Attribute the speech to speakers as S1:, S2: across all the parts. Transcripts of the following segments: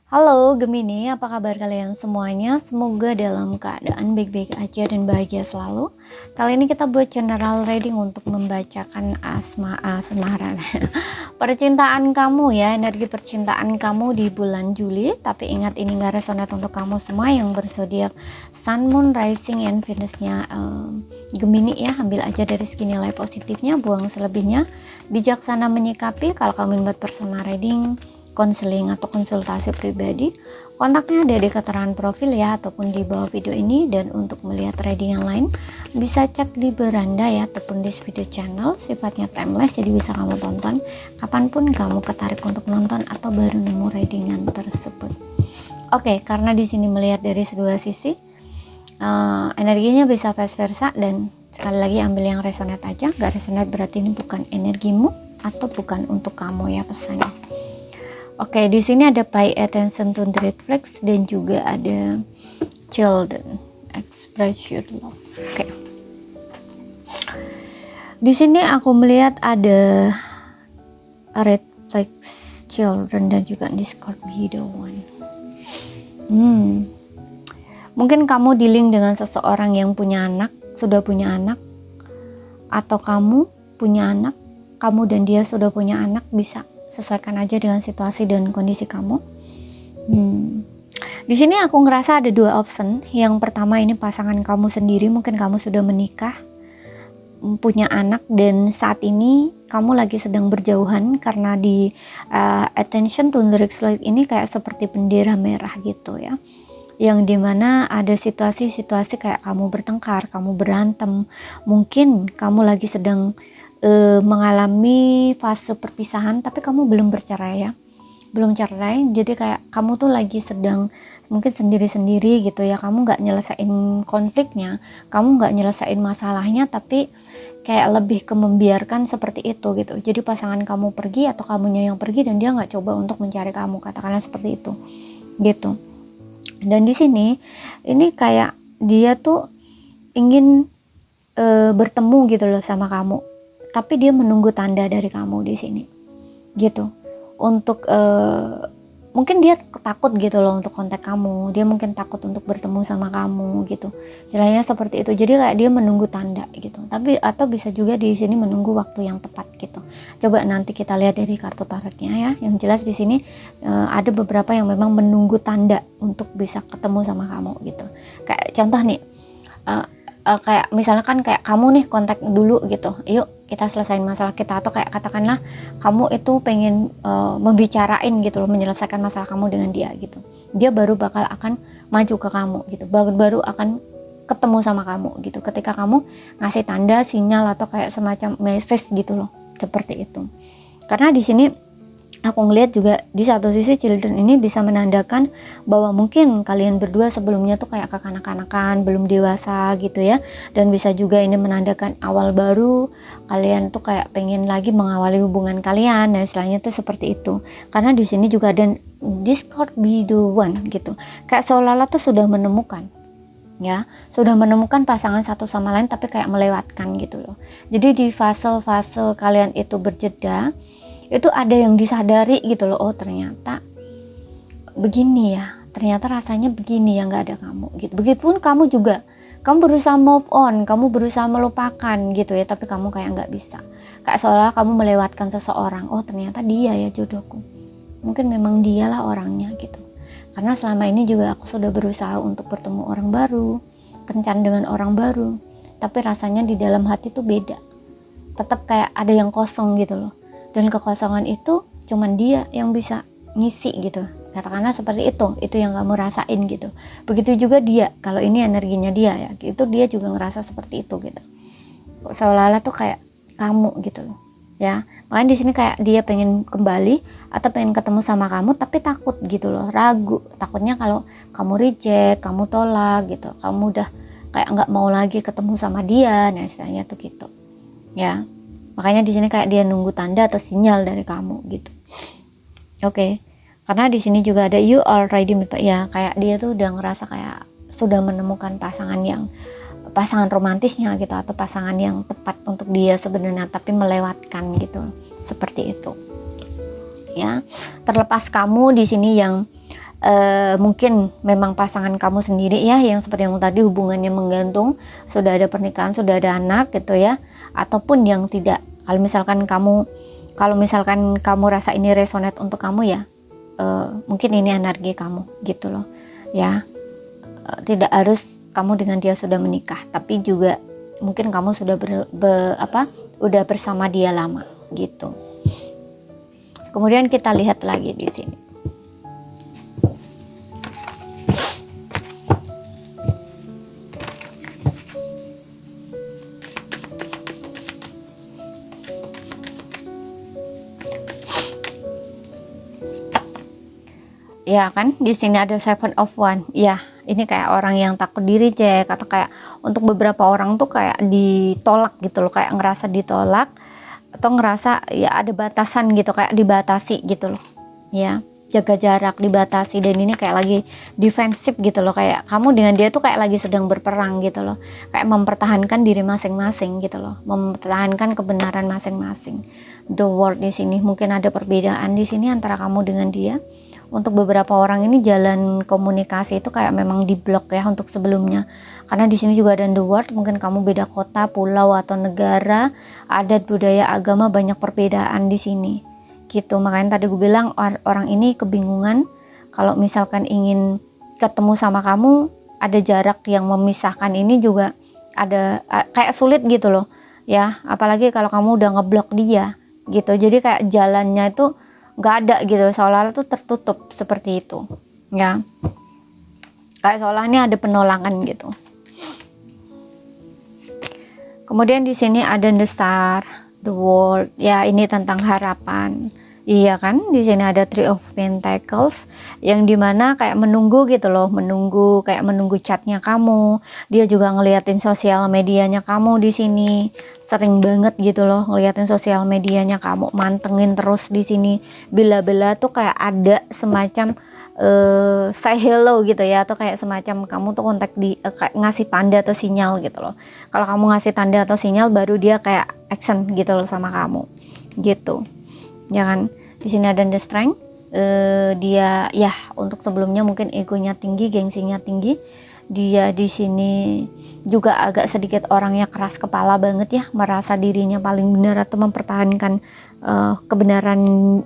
S1: Halo Gemini, apa kabar kalian semuanya? Semoga dalam keadaan baik-baik aja dan bahagia selalu. Kali ini kita buat general reading untuk membacakan asmara percintaan kamu ya, energi percintaan kamu di bulan Juli. Tapi ingat ini gak resonate untuk kamu semua yang berzodiak Sun, Moon, Rising, and Venus-nya Gemini ya. Ambil aja dari segi nilai positifnya, buang selebihnya. Bijaksana menyikapi. Kalau kamu buat personal reading, konseling atau konsultasi pribadi, kontaknya ada di keterangan profil ya ataupun di bawah video ini. Dan untuk melihat reading yang lain bisa cek di beranda ya ataupun di video channel, sifatnya timeless jadi bisa kamu tonton kapanpun kamu ketarik untuk nonton atau baru nemu readingan tersebut. Oke, karena di sini melihat dari kedua sisi, energinya bisa vice versa, dan sekali lagi ambil yang resonate aja. Gak resonate berarti ini bukan energimu atau bukan untuk kamu ya pesannya. Oke, di sini ada pay attention to the red flags dan juga ada children, express your love. Oke. Di sini aku melihat ada red flags, children, dan juga Discord video one. Mungkin kamu dealing dengan seseorang yang punya anak, sudah punya anak, atau kamu punya anak, kamu dan dia sudah punya anak. Bisa sesuaikan aja dengan situasi dan kondisi kamu. Di sini aku ngerasa ada dua option. Yang pertama ini pasangan kamu sendiri, mungkin kamu sudah menikah, punya anak, dan saat ini kamu lagi sedang berjauhan karena di attention to the red flag ini kayak seperti bendera merah gitu ya. Yang dimana ada situasi-situasi kayak kamu bertengkar, kamu berantem, mungkin kamu lagi sedang mengalami fase perpisahan tapi kamu belum bercerai ya, belum cerai. Jadi kayak kamu tuh lagi sedang mungkin sendiri-sendiri gitu ya, kamu nggak nyelesain konfliknya, kamu nggak nyelesain masalahnya, tapi kayak lebih ke membiarkan seperti itu gitu. Jadi pasangan kamu pergi atau kamunya yang pergi dan dia nggak coba untuk mencari kamu, katakanlah seperti itu gitu. Dan di sini ini kayak dia tuh ingin bertemu gitu loh sama kamu, tapi dia menunggu tanda dari kamu di sini gitu. Untuk mungkin dia takut gitu loh untuk kontak kamu, dia mungkin takut untuk bertemu sama kamu gitu, istilahnya seperti itu. Jadi kayak dia menunggu tanda gitu. Tapi atau bisa juga di sini menunggu waktu yang tepat gitu. Coba nanti kita lihat dari kartu tarotnya ya. Yang jelas di sini ada beberapa yang memang menunggu tanda untuk bisa ketemu sama kamu gitu. Kayak contoh nih, kayak misalkan kayak kamu nih kontak dulu gitu, yuk kita selesain masalah kita, atau kayak katakanlah kamu itu pengen membicarain gitu loh, menyelesaikan masalah kamu dengan dia gitu. Dia baru bakal akan maju ke kamu gitu, baru akan ketemu sama kamu gitu ketika kamu ngasih tanda, sinyal, atau kayak semacam message gitu loh, seperti itu. Karena di sini aku ngeliat juga di satu sisi children ini bisa menandakan bahwa mungkin kalian berdua sebelumnya tuh kayak kekanak-kanakan, belum dewasa gitu ya. Dan bisa juga ini menandakan awal baru, kalian tuh kayak pengen lagi mengawali hubungan kalian. Nah, istilahnya tuh seperti itu. Karena di sini juga ada Discord video one gitu. Kayak seolah-olah tuh sudah menemukan ya, sudah menemukan pasangan satu sama lain tapi kayak melewatkan gitu loh. Jadi di fase-fase kalian itu berjeda, itu ada yang disadari gitu loh, oh ternyata begini ya, ternyata rasanya begini ya, nggak ada kamu gitu. Begitupun kamu juga, kamu berusaha move on, kamu berusaha melupakan gitu ya, tapi kamu kayak nggak bisa, kayak seolah kamu melewatkan seseorang. Oh ternyata dia ya jodohku, mungkin memang dialah orangnya gitu. Karena selama ini juga aku sudah berusaha untuk bertemu orang baru, kencan dengan orang baru, tapi rasanya di dalam hati tuh beda, tetap kayak ada yang kosong gitu loh. Dan kekosongan itu cuman dia yang bisa ngisi gitu, katakanlah seperti itu yang kamu rasain gitu. Begitu juga dia, kalau ini energinya dia ya, itu dia juga ngerasa seperti itu gitu, seolah-olah tuh kayak kamu gitu loh ya. Makanya di sini kayak dia pengen kembali atau pengen ketemu sama kamu, tapi takut gitu loh, ragu, takutnya kalau kamu reject, kamu tolak gitu, kamu udah kayak nggak mau lagi ketemu sama dia. Nah istilahnya tuh gitu ya. Makanya di sini kayak dia nunggu tanda atau sinyal dari kamu gitu. Oke. Karena di sini juga ada you already ya, kayak dia tuh udah ngerasa kayak sudah menemukan pasangan romantisnya gitu, atau pasangan yang tepat untuk dia sebenarnya, tapi melewatkan gitu. Seperti itu. Ya. Terlepas kamu di sini yang mungkin memang pasangan kamu sendiri ya, yang seperti yang tadi hubungannya menggantung, sudah ada pernikahan, sudah ada anak gitu ya, ataupun yang tidak. Kalau misalkan kamu rasa ini resonate untuk kamu ya, mungkin ini energi kamu gitu loh ya. Tidak harus kamu dengan dia sudah menikah, tapi juga mungkin kamu sudah udah bersama dia lama gitu. Kemudian kita lihat lagi di sini. Ya kan, di sini ada Seven of Wands. Ya, ini kayak orang yang takut diri, Cek, atau kayak untuk beberapa orang tuh kayak ditolak gitu loh, kayak ngerasa ditolak atau ngerasa ya ada batasan gitu, kayak dibatasi gitu loh. Ya, jaga jarak, dibatasi, dan ini kayak lagi defensif gitu loh, kayak kamu dengan dia tuh kayak lagi sedang berperang gitu loh. Kayak mempertahankan diri masing-masing gitu loh, mempertahankan kebenaran masing-masing. The World di sini mungkin ada perbedaan di sini antara kamu dengan dia. Untuk beberapa orang ini jalan komunikasi itu kayak memang diblok ya untuk sebelumnya, karena di sini juga ada the world. Mungkin kamu beda kota, pulau atau negara, adat, budaya, agama, banyak perbedaan di sini gitu. Makanya tadi gue bilang orang ini kebingungan kalau misalkan ingin ketemu sama kamu, ada jarak yang memisahkan. Ini juga ada kayak sulit gitu loh ya, apalagi kalau kamu udah ngeblok dia gitu. Jadi kayak jalannya itu nggak ada gitu, seolah-olah tuh tertutup seperti itu ya, kayak seolah ini ada penolakan gitu. Kemudian di sini ada the star, the world ya, ini tentang harapan. Iya kan, di sini ada Three of Pentacles yang dimana kayak menunggu gitu loh, kayak menunggu chatnya kamu. Dia juga ngeliatin sosial medianya kamu di sini, sering banget gitu loh ngeliatin sosial medianya kamu, mantengin terus di sini. Bila-bila tuh kayak ada semacam say hello gitu ya, atau kayak semacam kamu tuh kontak kayak ngasih tanda atau sinyal gitu loh. Kalau kamu ngasih tanda atau sinyal, baru dia kayak action gitu loh sama kamu gitu. Jangan. Di sini ada the strength. Dia ya, untuk sebelumnya mungkin egonya tinggi, gengsinya tinggi. Dia di sini juga agak sedikit orangnya keras kepala banget ya, merasa dirinya paling benar atau mempertahankan kebenaran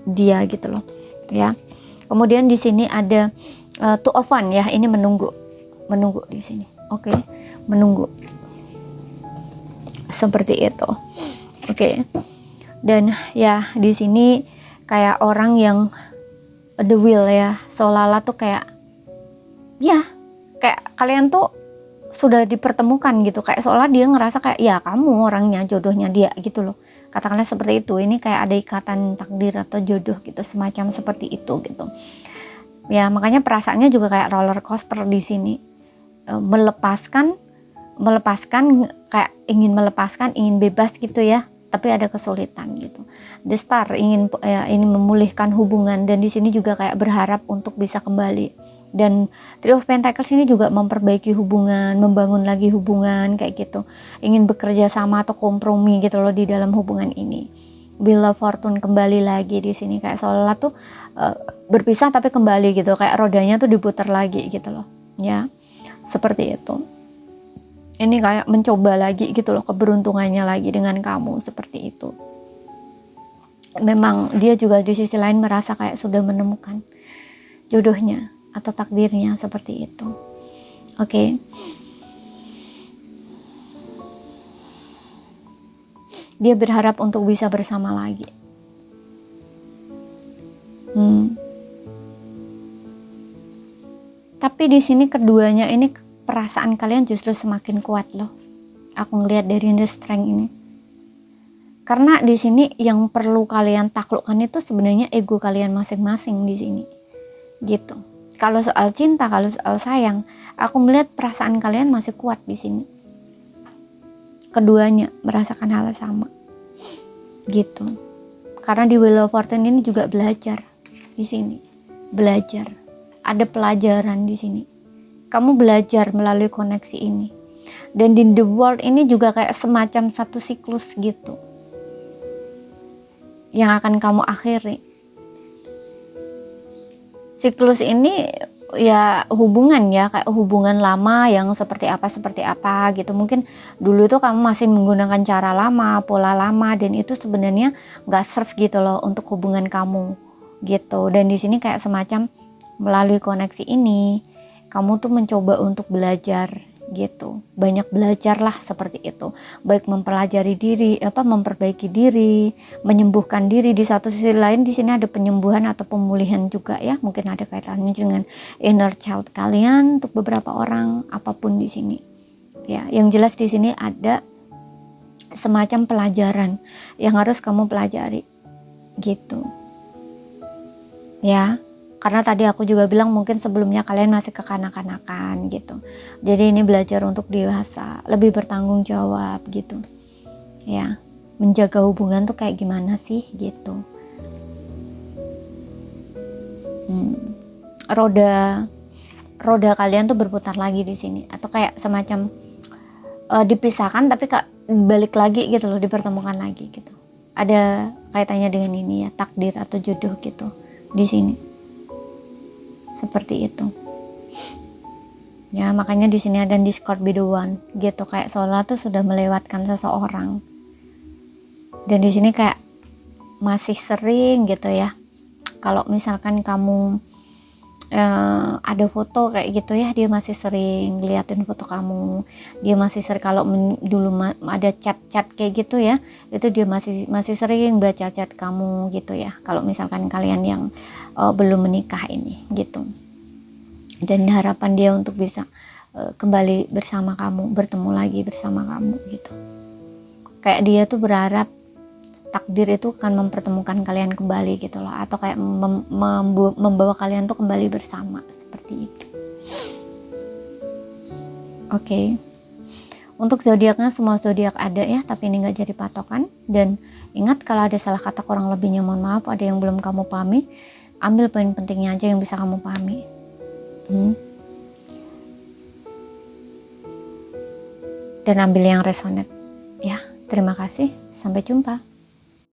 S1: dia gitu loh ya. Kemudian di sini ada Two of Wands ya, ini menunggu di sini. Oke. Menunggu seperti itu. Oke. Dan ya di sini kayak orang yang the will ya, seolah-olah tuh kayak ya, kayak kalian tuh sudah dipertemukan gitu, kayak seolah dia ngerasa kayak ya kamu orangnya, jodohnya dia gitu loh, katakanlah seperti itu. Ini kayak ada ikatan takdir atau jodoh gitu, semacam seperti itu gitu ya. Makanya perasaannya juga kayak roller coaster di sini, melepaskan kayak ingin melepaskan, ingin bebas gitu ya, tapi ada kesulitan gitu. The Star ingin memulihkan hubungan, dan di sini juga kayak berharap untuk bisa kembali. Dan Three of Pentacles ini juga memperbaiki hubungan, membangun lagi hubungan kayak gitu, ingin bekerja sama atau kompromi gitu loh di dalam hubungan ini. Wheel of Fortune kembali lagi di sini, kayak seolah tuh berpisah tapi kembali gitu, kayak rodanya tuh diputar lagi gitu loh ya, seperti itu. Ini kayak mencoba lagi gitu loh, keberuntungannya lagi dengan kamu, seperti itu. Memang dia juga di sisi lain merasa kayak sudah menemukan jodohnya atau takdirnya, seperti itu. Oke. Dia berharap untuk bisa bersama lagi. Tapi di sini keduanya ini perasaan kalian justru semakin kuat loh. Aku ngelihat dari the strength ini. Karena di sini yang perlu kalian taklukkan itu sebenarnya ego kalian masing-masing di sini. Gitu. Kalau soal cinta, kalau soal sayang, aku melihat perasaan kalian masih kuat di sini. Keduanya merasakan hal sama. Gitu. Karena di Wheel of Fortune ini juga belajar di sini. Belajar. Ada pelajaran di sini. Kamu belajar melalui koneksi ini. Dan di The World ini juga kayak semacam satu siklus gitu, yang akan kamu akhiri. Siklus ini ya hubungan ya, kayak hubungan lama yang seperti apa gitu. Mungkin dulu tuh kamu masih menggunakan cara lama, pola lama, dan itu sebenarnya nggak serve gitu loh untuk hubungan kamu gitu. Dan di sini kayak semacam melalui koneksi ini kamu tuh mencoba untuk belajar gitu, banyak belajar lah seperti itu, baik mempelajari diri, memperbaiki diri, menyembuhkan diri. Di satu sisi lain di sini ada penyembuhan atau pemulihan juga ya, mungkin ada kaitannya dengan inner child kalian untuk beberapa orang, apapun di sini ya. Yang jelas di sini ada semacam pelajaran yang harus kamu pelajari gitu ya. Karena tadi aku juga bilang mungkin sebelumnya kalian masih kekanak-kanakan gitu. Jadi ini belajar untuk dewasa, lebih bertanggung jawab gitu. Ya, menjaga hubungan tuh kayak gimana sih gitu. Roda kalian tuh berputar lagi di sini, atau kayak semacam dipisahkan tapi balik lagi gitu loh, dipertemukan lagi gitu. Ada kaitannya dengan ini ya, takdir atau jodoh gitu di sini. Seperti itu ya, makanya di sini ada discord be the one gitu, kayak seolah tuh sudah melewatkan seseorang. Dan di sini kayak masih sering gitu ya, kalau misalkan kamu ada foto kayak gitu ya, dia masih sering liatin foto kamu, dia masih sering kalau dulu ada chat kayak gitu ya, itu dia masih sering baca chat kamu gitu ya, kalau misalkan kalian yang belum menikah ini gitu. Dan harapan dia untuk bisa kembali bersama kamu, bertemu lagi bersama kamu gitu. Kayak dia tuh berharap takdir itu akan mempertemukan kalian kembali gitu loh, atau kayak membawa kalian tuh kembali bersama seperti itu. Oke. Untuk zodiaknya semua zodiak ada ya, tapi ini nggak jadi patokan. Dan ingat, kalau ada salah kata kurang lebihnya mohon maaf, ada yang belum kamu pahami, ambil poin pentingnya aja yang bisa kamu pahami. Dan ambil yang resonate ya. Terima kasih, sampai jumpa.